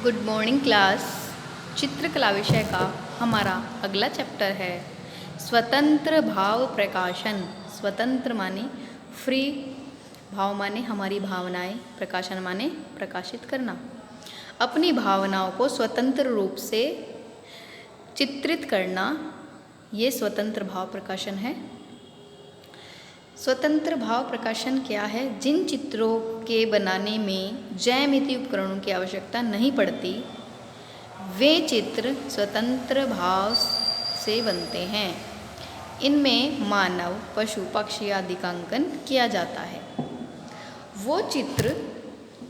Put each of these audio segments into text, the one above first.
Good morning class. चित्रकला विषय का हमारा अगला चैप्टर है स्वतंत्र भाव प्रकाशन। स्वतंत्र माने फ्री, भाव माने हमारी भावनाएं, प्रकाशन माने प्रकाशित करना। अपनी भावनाओं को स्वतंत्र रूप से चित्रित करना, ये स्वतंत्र भाव प्रकाशन है। स्वतंत्र भाव प्रकाशन क्या है? जिन चित्रों के बनाने में ज्यामितीय उपकरणों की आवश्यकता नहीं पड़ती, वे चित्र स्वतंत्र भाव से बनते हैं। इनमें मानव, पशु, पक्षी आदि का अंकन किया जाता है। वो चित्र,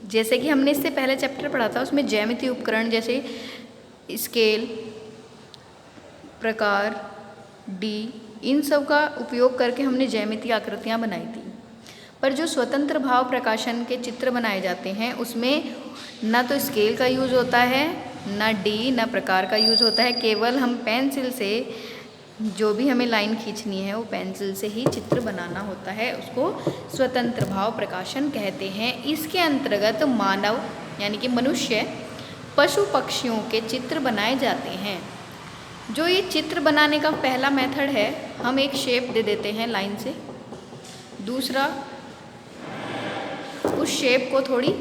जैसे कि हमने इससे पहले चैप्टर पढ़ा था, उसमें ज्यामितीय उपकरण जैसे स्केल, प्रकार, डी, इन सब का उपयोग करके हमने ज्यामितीय आकृतियाँ बनाई थी। पर जो स्वतंत्र भाव प्रकाशन के चित्र बनाए जाते हैं, उसमें ना तो स्केल का यूज होता है, ना डी, ना प्रकार का यूज होता है। केवल हम पेंसिल से जो भी हमें लाइन खींचनी है, वो पेंसिल से ही चित्र बनाना होता है। उसको स्वतंत्र भाव प्रकाशन कहते हैं। इसके अंतर्गत मानव यानी कि मनुष्य, पशु पक्षियों के चित्र बनाए जाते हैं। जो ये चित्र बनाने का पहला मेथड है, हम एक शेप दे देते हैं लाइन से। दूसरा, उस शेप को थोड़ी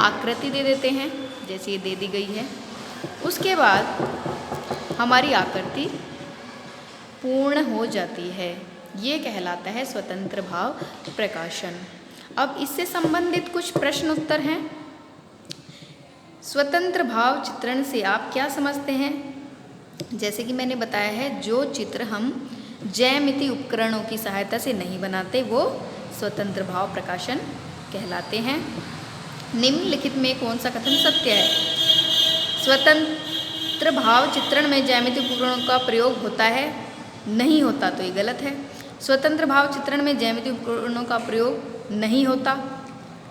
आकृति दे देते हैं, जैसे ये दे दी गई है। उसके बाद हमारी आकृति पूर्ण हो जाती है। ये कहलाता है स्वतंत्र भाव प्रकाशन। अब इससे संबंधित कुछ प्रश्न उत्तर हैं। स्वतंत्र भाव चित्रण से आप क्या समझते हैं? जैसे कि मैंने बताया है, जो चित्र हम ज्यामितीय उपकरणों की सहायता से नहीं बनाते, वो स्वतंत्र भाव प्रकाशन कहलाते हैं। निम्नलिखित में कौन सा कथन सत्य है? स्वतंत्र भाव चित्रण में ज्यामितीय उपकरणों का प्रयोग होता है? नहीं होता, तो ये गलत है। स्वतंत्र भाव चित्रण में ज्यामितीय उपकरणों का प्रयोग नहीं होता,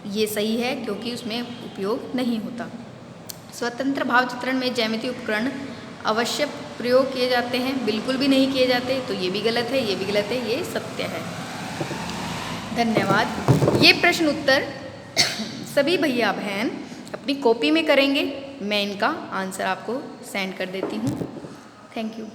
ये सही है, क्योंकि उसमें उपयोग नहीं होता। स्वतंत्र भाव चित्रण में ज्यामितीय उपकरण अवश्य प्रयोग किए जाते हैं, बिल्कुल भी नहीं किए जाते, तो ये भी गलत है, ये भी गलत है, ये सत्य है। धन्यवाद। ये प्रश्न उत्तर सभी भैया बहन अपनी कॉपी में करेंगे। मैं इनका आंसर आपको सेंड कर देती हूँ। Thank you.